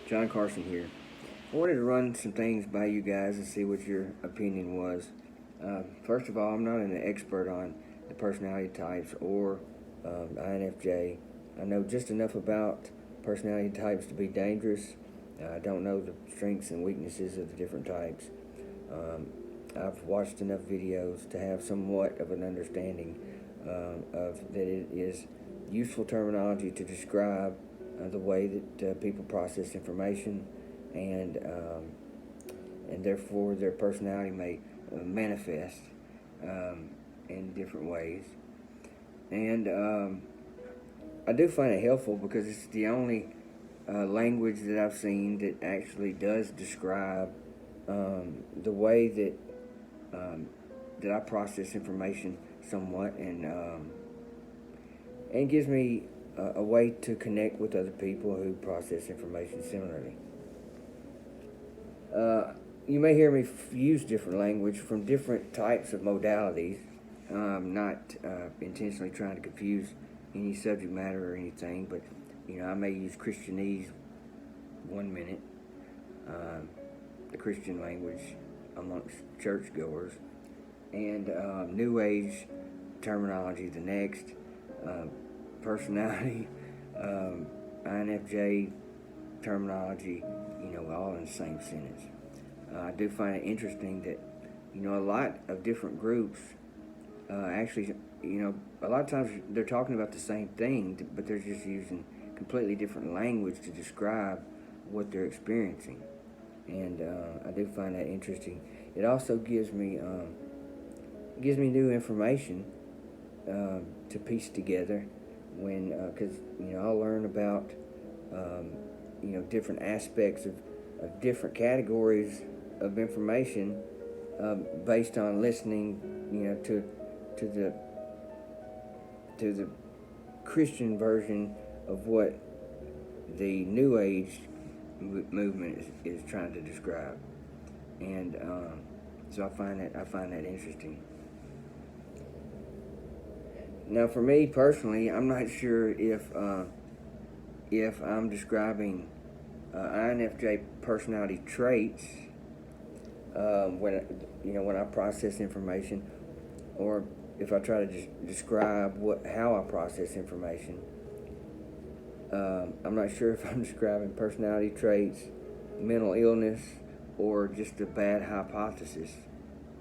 John Carson here. I wanted to run some things by you guys and see what your opinion was. First of all, I'm not an expert on the personality types or INFJ. I know just enough about personality types to be dangerous. I don't know the strengths and weaknesses of the different types. I've watched enough videos to have somewhat of an understanding of that it is useful terminology to describe the way that people process information, and therefore their personality may manifest in different ways. And I do find it helpful because it's the only language that I've seen that actually does describe the way that I process information somewhat, and gives me a way to connect with other people who process information similarly. You may hear me use different language from different types of modalities. I'm not intentionally trying to confuse any subject matter or anything, but I may use Christianese 1 minute, the Christian language amongst churchgoers, and New Age terminology the next, personality, INFJ terminology, all in the same sentence. I do find it interesting that, a lot of different groups actually, a lot of times they're talking about the same thing, but they're just using completely different language to describe what they're experiencing. And I do find that interesting. It also gives me new information to piece together because I'll learn about different aspects of different categories of information based on listening to the Christian version of what the New Age movement is trying to describe, and so I find that interesting. Now, for me personally, I'm not sure if I'm describing INFJ personality traits when I process information, or if I try to describe how I process information. I'm not sure if I'm describing personality traits, mental illness, or just a bad hypothesis,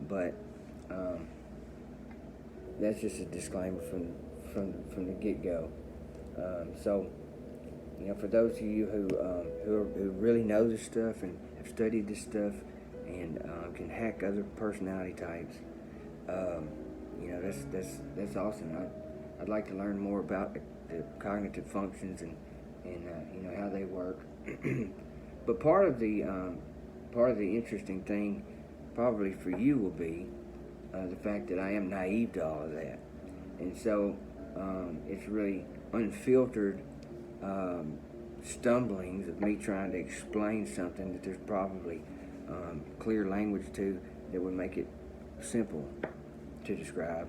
but that's just a disclaimer from the get-go. So, for those of you who really know this stuff and have studied this stuff and can hack other personality types, that's awesome. I'd like to learn more about the cognitive functions and how they work. But part of the interesting thing probably for you will be the fact that I am naive to all of that, and so it's really unfiltered stumblings of me trying to explain something that there's probably clear language to that would make it simple to describe.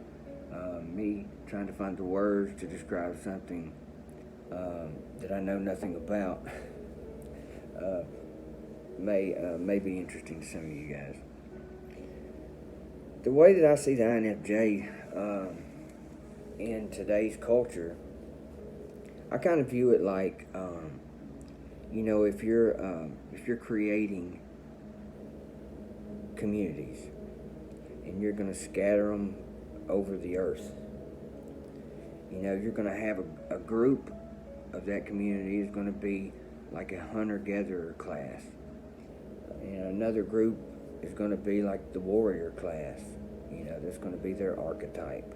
Me trying to find the words to describe something that I know nothing about may be interesting to some of you guys. The way that I see the INFJ in today's culture, I kind of view it like, if you're creating communities and you're going to scatter them over the earth, you're going to have a group of that community is going to be like a hunter-gatherer class, and another group is going to be like the warrior class. That's going to be their archetype.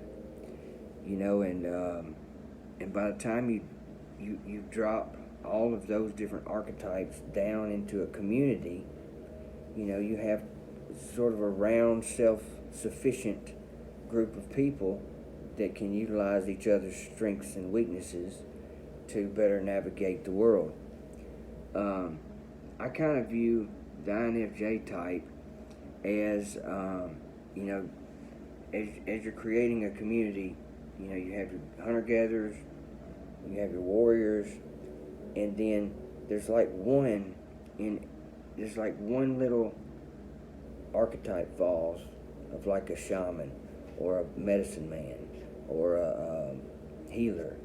And by the time you drop all of those different archetypes down into a community, you have sort of a round, self-sufficient group of people that can utilize each other's strengths and weaknesses to better navigate the world. I kind of view the INFJ type as, as you're creating a community, you have your hunter-gatherers, you have your warriors, and then there's like one and it's like one little archetype falls of like a shaman or a medicine man or a healer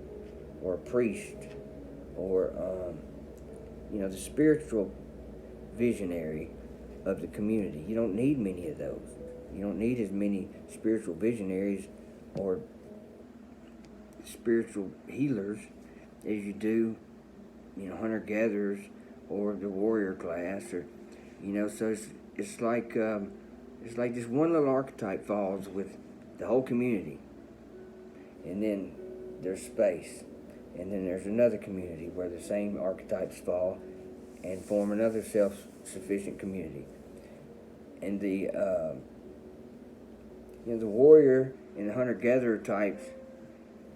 or a priest or the spiritual visionary of the community. You don't need many of those. You don't need as many spiritual visionaries or spiritual healers as you do, hunter-gatherers or the warrior class, or so it's like just one little archetype falls with the whole community, and then there's space, and then there's another community where the same archetypes fall and form another self-sufficient community. And the warrior and the hunter-gatherer types,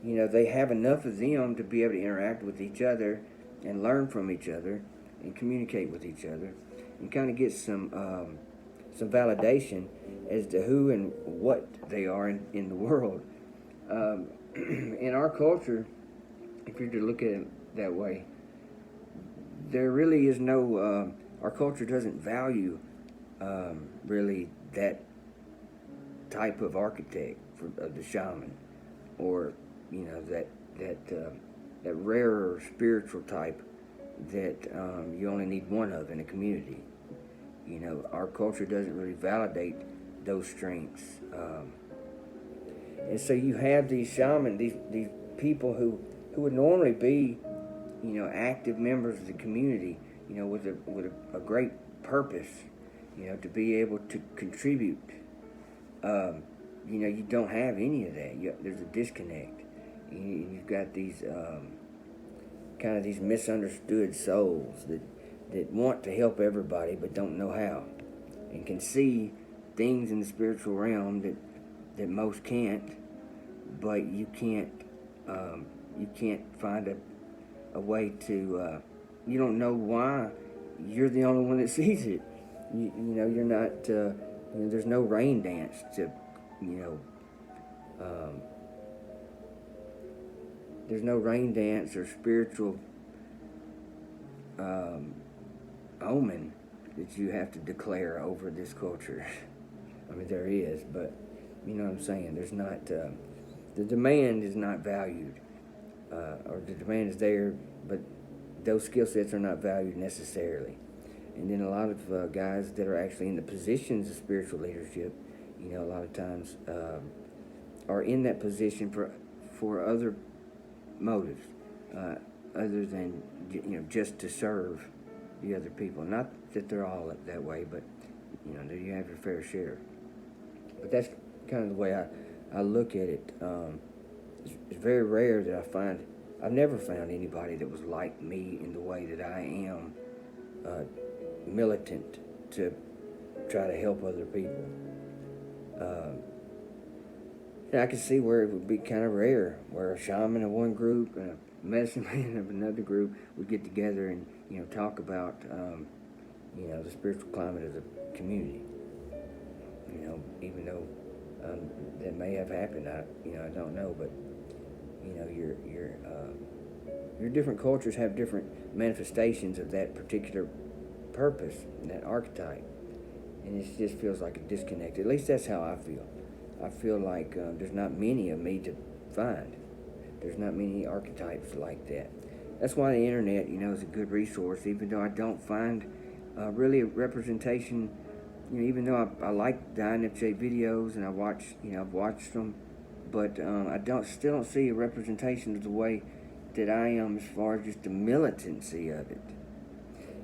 they have enough of them to be able to interact with each other and learn from each other and communicate with each other and kind of get some validation as to who and what they are in the world. In our culture, if you're to look at it that way, there really is no, our culture doesn't value really that type of architect of the shaman, or that rarer spiritual type that you only need one of in a community. Our culture doesn't really validate those strengths, and so you have these shaman, these people who would normally be, active members of the community, with a great purpose, to be able to contribute. You don't have any of that. There's a disconnect. You've got these kind of these misunderstood souls that want to help everybody but don't know how, and can see things in the spiritual realm that most can't, but you can't find a way to, you don't know why you're the only one that sees it. You're not, there's no rain dance to, there's no rain dance or spiritual omen that you have to declare over this culture. I mean, there is, but you know what I'm saying? There's not, the demand is not valued, or the demand is there, but those skill sets are not valued necessarily. And then a lot of guys that are actually in the positions of spiritual leadership, a lot of times are in that position for other motives, other than just to serve the other people. Not that they're all that way, but you have your fair share. But that's kind of the way I look at it. It's very rare that I've never found anybody that was like me in the way that I am, militant to try to help other people. And I can see where it would be kind of rare, where a shaman of one group and a medicine man of another group would get together and talk about the spiritual climate of the community. Even though that may have happened, I don't know, but your different cultures have different manifestations of that particular purpose, that archetype, and it just feels like a disconnect. At least that's how I feel. I feel like there's not many of me to find. There's not many archetypes like that. That's why the internet, is a good resource, even though I don't find really a representation. Even though I like the INFJ videos and I've watched them, but I still don't see a representation of the way that I am as far as just the militancy of it.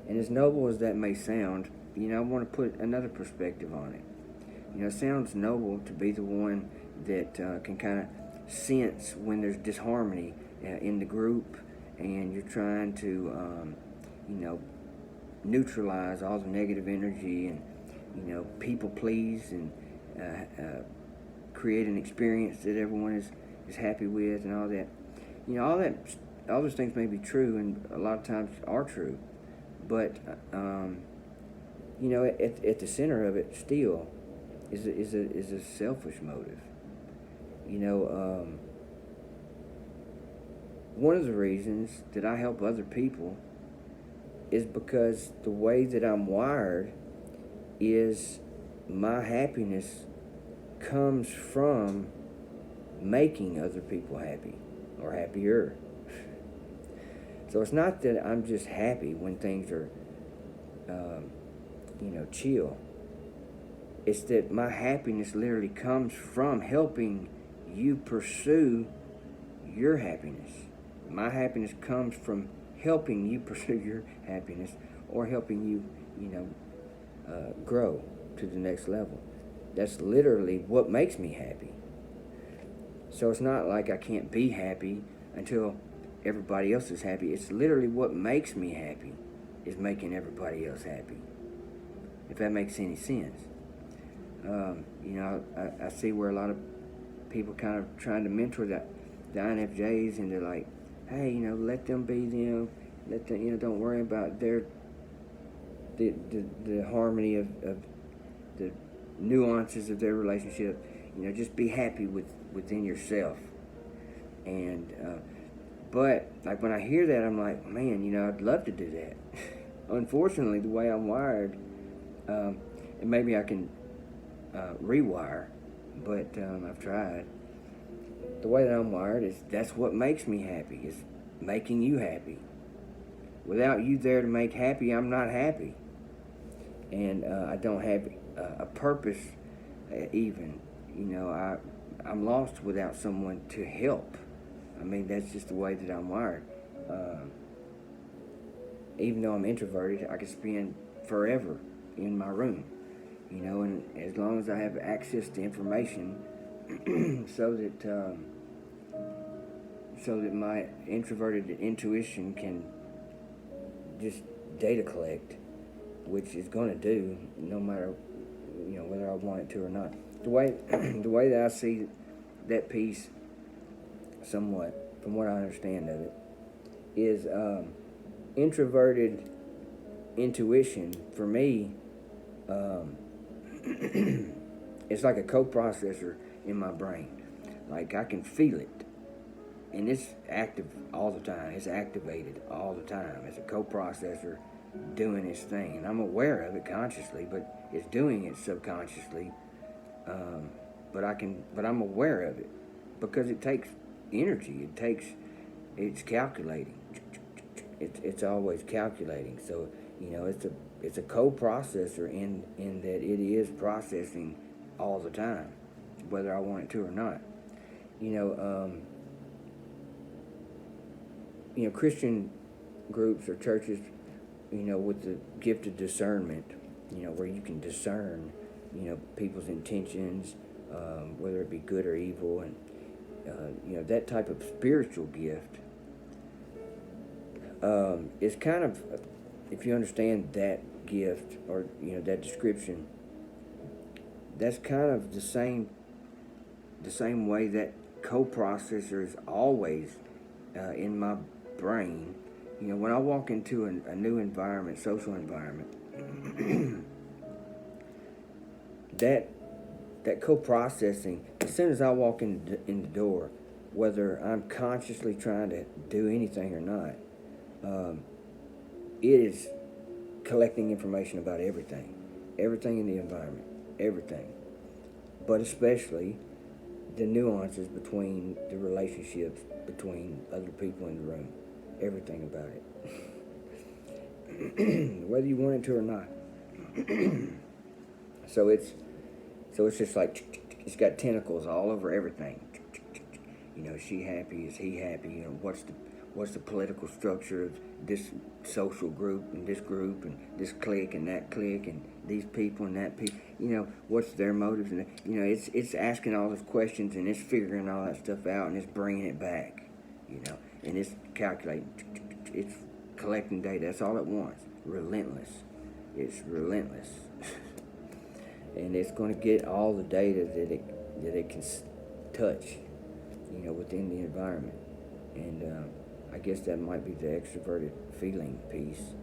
And as noble as that may sound, I want to put another perspective on it. It sounds noble to be the one that can kind of sense when there's disharmony in the group, and you're trying to, neutralize all the negative energy and, people please and create an experience that everyone is happy with and all that. All those things may be true, and a lot of times are true, but at the center of it still is a selfish motive. One of the reasons that I help other people is because the way that I'm wired is my happiness comes from making other people happy or happier. So it's not that I'm just happy when things are, chill. It's that my happiness literally comes from helping you pursue your happiness. My happiness comes from helping you pursue your happiness or helping you, grow to the next level. That's literally what makes me happy. So it's not like I can't be happy until everybody else is happy. It's literally what makes me happy is making everybody else happy. If that makes any sense. I see where a lot of people kind of trying to mentor the INFJs, and they're like, hey, let them be them. Let them, don't worry about the harmony of the nuances of their relationship. Just be happy within yourself. And but like when I hear that, I'm like, man, I'd love to do that. Unfortunately, the way I'm wired, and maybe I can rewire, but I've tried. The way that I'm wired is that's what makes me happy, is making you happy. Without you there to make happy, I'm not happy. And I don't have a purpose even. I'm lost without someone to help. I mean, that's just the way that I'm wired. Even though I'm introverted, I could spend forever in my room, and as long as I have access to information, so that my introverted intuition can just data collect, which is going to do no matter whether I want it to or not. The way that I see that piece, somewhat from what I understand of it, is introverted intuition for me. It's like a coprocessor in my brain. Like I can feel it, and it's active all the time. It's activated all the time. It's a coprocessor doing its thing, and I'm aware of it consciously, but it's doing it subconsciously. But I'm aware of it because it takes energy. It's calculating. It's always calculating. So it's a coprocessor in that it is processing all the time, whether I want it to or not. Christian groups or churches, with the gift of discernment, where you can discern, people's intentions, whether it be good or evil, and that type of spiritual gift. It's kind of, if you understand that gift or that description, that's kind of the same way that coprocessor is always in my brain. When I walk into a new environment, social environment, that co-processing, as soon as I walk in the door, whether I'm consciously trying to do anything or not, it is collecting information about everything in the environment, everything, but especially the nuances between the relationships between other people in the room, everything about it, whether you want it to or not. So it's just like it's got tentacles all over everything. Is she happy? Is he happy? What's the political structure of this social group and this clique and that clique and these people and that people? What's their motives? And it's asking all those questions, and it's figuring all that stuff out, and it's bringing it back. And it's calculating. It's collecting data. That's all it wants. Relentless. It's relentless. And it's going to get all the data that it can touch, within the environment. And I guess that might be the extroverted feeling piece.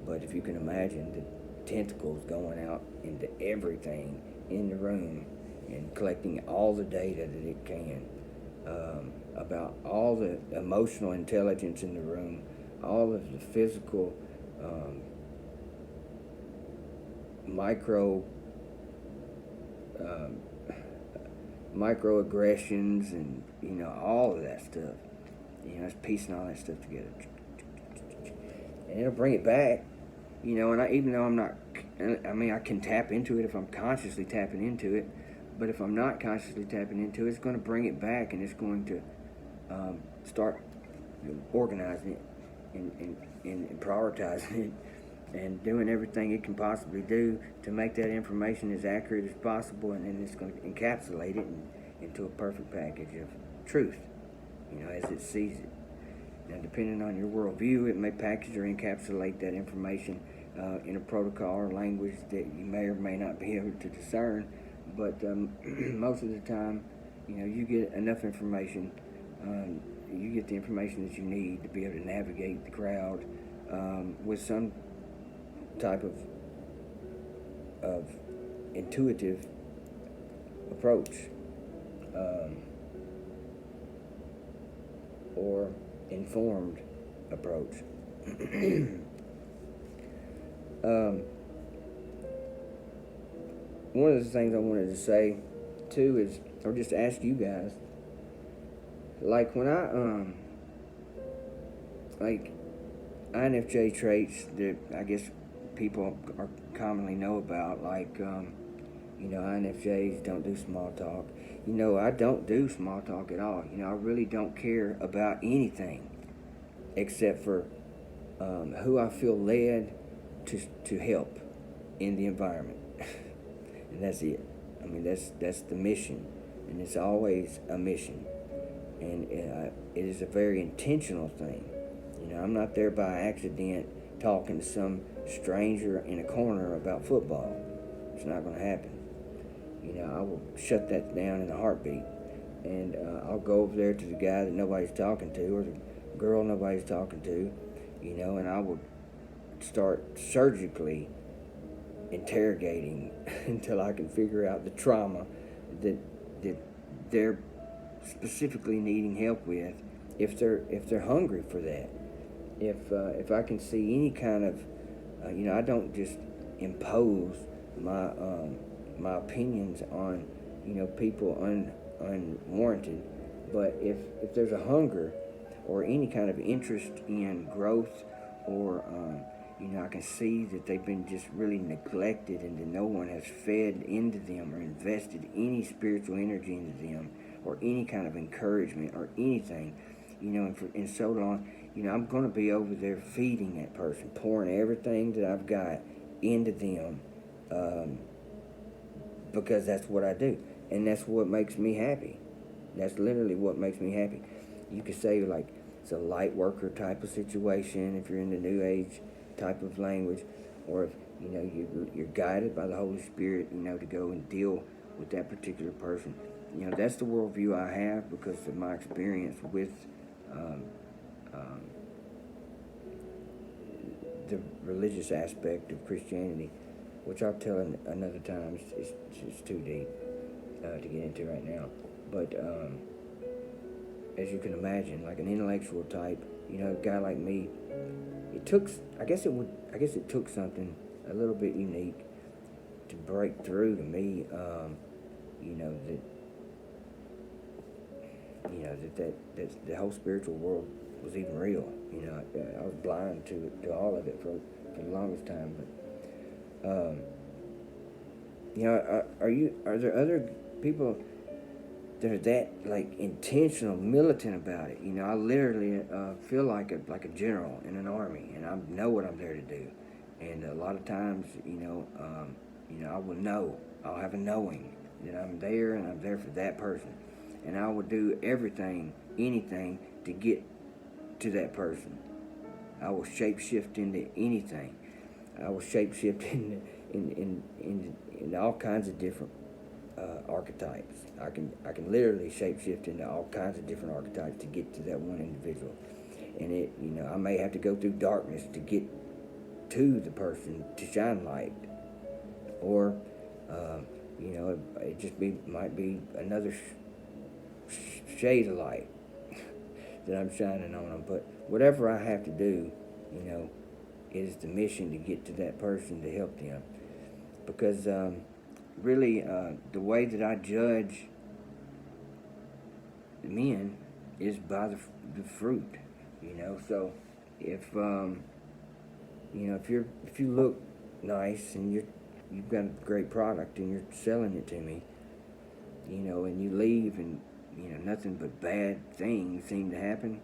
But if you can imagine the tentacles going out into everything in the room and collecting all the data that it can about all the emotional intelligence in the room, all of the physical um, micro um, microaggressions, and all of that stuff. It's piecing all that stuff together, and it'll bring it back. And even though I can tap into it if I'm consciously tapping into it, but if I'm not consciously tapping into it, it's going to bring it back, and it's going to start organizing it and prioritizing it and doing everything it can possibly do to make that information as accurate as possible, and then it's going to encapsulate it into a perfect package of truth, as it sees it. Now, depending on your worldview, it may package or encapsulate that information in a protocol or language that you may or may not be able to discern, but most of the time, you get enough information, you get the information that you need to be able to navigate the crowd with some type of intuitive approach, or informed approach. One of the things I wanted to say too is, or just ask you guys, like when like INFJ traits that I guess people are commonly know about, like INFJs don't do small talk. I don't do small talk at all. I really don't care about anything except for who I feel led to help in the environment. And that's it. That's the mission, and it's always a mission, and it is a very intentional thing. I'm not there by accident talking to some stranger in a corner about football. It's not going to happen. I will shut that down in a heartbeat, and I'll go over there to the guy that nobody's talking to, or the girl nobody's talking to, and I will start surgically interrogating until I can figure out the trauma that they're specifically needing help with, if they're hungry for that. If I can see any kind of I don't just impose my opinions on people unwarranted, but if there's a hunger or any kind of interest in growth, or I can see that they've been just really neglected, and that no one has fed into them or invested any spiritual energy into them, or any kind of encouragement or anything, and so long, I'm going to be over there feeding that person, pouring everything that I've got into them, because that's what I do, and that's what makes me happy. That's literally what makes me happy. You could say, like, it's a light worker type of situation if you're in the New Age type of language, or if you're guided by the Holy Spirit, to go and deal with that particular person. That's the worldview I have because of my experience with the religious aspect of Christianity, which I'll tell another time. It's too deep to get into right now. But as you can imagine, like an intellectual type, a guy like me, I guess it took something a little bit unique to break through to me. That the whole spiritual world was even real. I was blind to all of it for the longest time. But are there other people that are that like intentional, militant about it? I literally feel like a general in an army, and I know what I'm there to do. And a lot of times, I will know. I'll have a knowing that I'm there, and I'm there for that person, and I will do everything, anything to get to that person. I will shapeshift into anything. I will shapeshift into all kinds of different archetypes. I can literally shapeshift into all kinds of different archetypes to get to that one individual. And I may have to go through darkness to get to the person to shine light, or it just might be another shade of light that I'm shining on them. But whatever I have to do, is the mission to get to that person to help them. Because really, the way that I judge men is by the fruit, So if if you look nice and you've got a great product and you're selling it to me, and you leave and nothing but bad things seem to happen,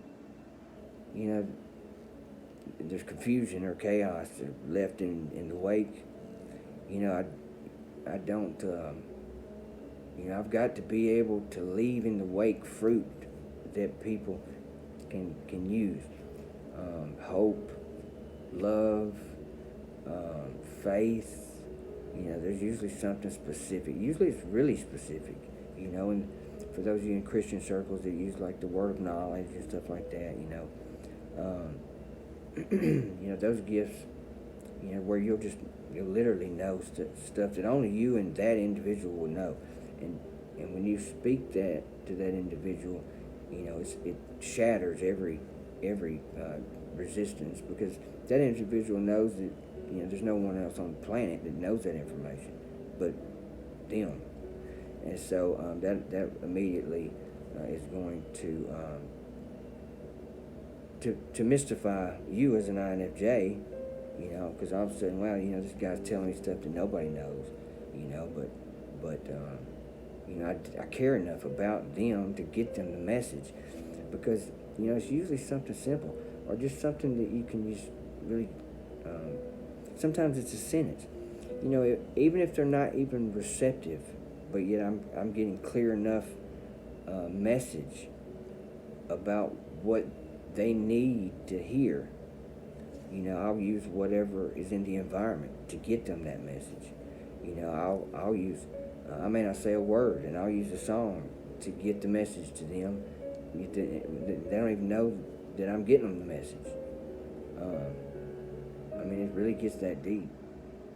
there's confusion or chaos left in the wake. I don't. I've got to be able to leave in the wake fruit that people can use. Hope, love, faith. There's usually something specific. Usually it's really specific. And for those of you in Christian circles that use like the word of knowledge and stuff like that, those gifts, where you'll literally know stuff that only you and that individual will know, and when you speak that to that individual, it shatters every resistance, because that individual knows that there's no one else on the planet that knows that information but them, and so that immediately is going to mystify you as an INFJ, because all of a sudden, wow, this guy's telling me stuff that nobody knows, but I care enough about them to get them the message, because it's usually something simple or just something that you can just really. Sometimes it's a sentence, even if they're not even receptive, but yet I'm getting clear enough message about what they need to hear. I'll use whatever is in the environment to get them that message. I'll use, I may not say a word, and I'll use a song to get the message to them. They don't even know that I'm getting them the message. It really gets that deep.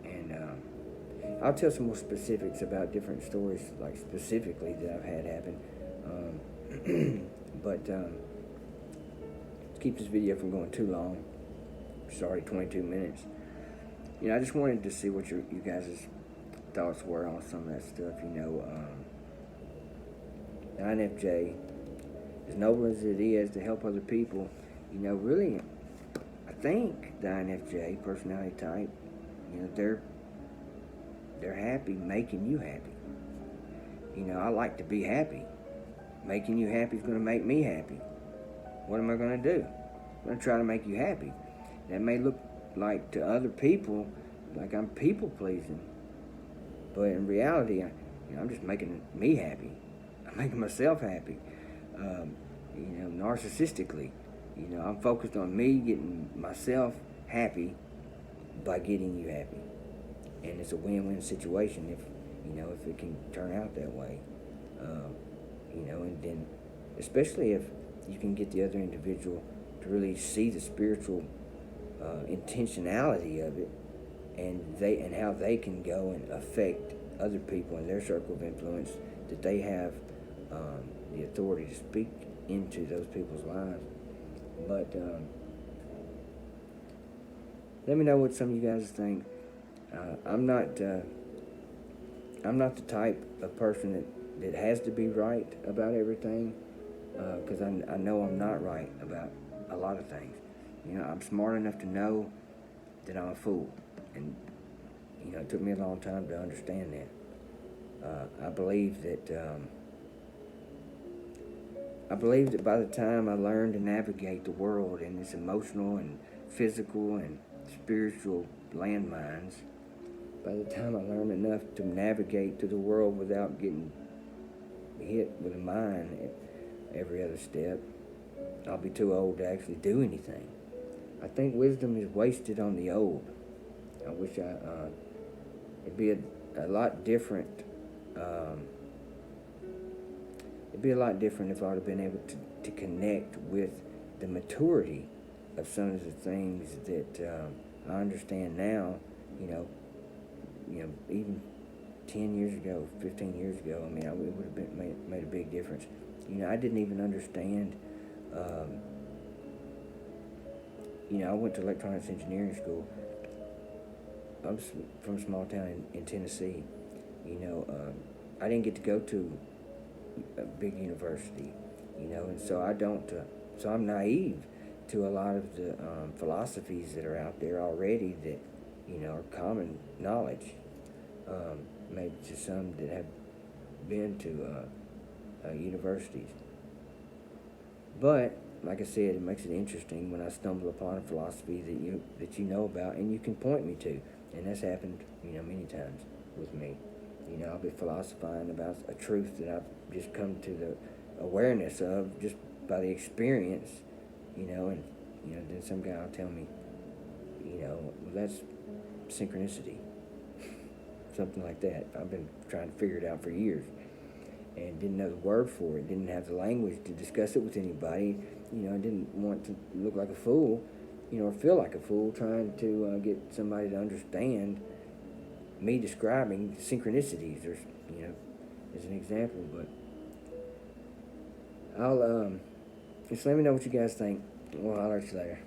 And I'll tell some more specifics about different stories, like specifically that I've had happen. But to keep this video from going too long, sorry, 22 minutes. I just wanted to see what you guys' thoughts were on some of that stuff. The INFJ, as noble as it is to help other people, really, I think the INFJ personality type, they're happy making you happy. I like to be happy. Making you happy is going to make me happy. What am I going to do? I'm going to try to make you happy. That may look like to other people like I'm people pleasing, but in reality, I'm just making me happy. I'm making myself happy. Narcissistically, I'm focused on me getting myself happy by getting you happy, and it's a win-win situation if it can turn out that way. And then especially if you can get the other individual to really see the spiritual intentionality of it, and how they can go and affect other people in their circle of influence, that they have the authority to speak into those people's lives. But let me know what some of you guys think. I'm not the type of person that has to be right about everything, because I know I'm not right about a lot of things. I'm smart enough to know that I'm a fool, and it took me a long time to understand that. I believe that by the time I learned to navigate the world in its emotional and physical and spiritual landmines, by the time I learned enough to navigate through the world without getting hit with a mine at every other step, I'll be too old to actually do anything. I think wisdom is wasted on the old. I wish it'd be a lot different. It'd be a lot different if I would have been able to connect with the maturity of some of the things that I understand now. Even 10 years ago, 15 years ago, it would have made a big difference. I didn't even understand I went to electronics engineering school. I'm from a small town in Tennessee. I didn't get to go to a big university, and so I don't. So I'm naive to a lot of the philosophies that are out there already that are common knowledge. Maybe to some that have been to universities. But like I said, it makes it interesting when I stumble upon a philosophy that you know about and you can point me to, and that's happened many times with me. I'll be philosophizing about a truth that I've just come to the awareness of just by the experience, and then some guy will tell me, well, that's synchronicity, something like that. I've been trying to figure it out for years and didn't know the word for it, didn't have the language to discuss it with anybody. I didn't want to look like a fool, or feel like a fool trying to get somebody to understand me describing synchronicities, or as an example. But I'll just let me know what you guys think. We'll holler at you later.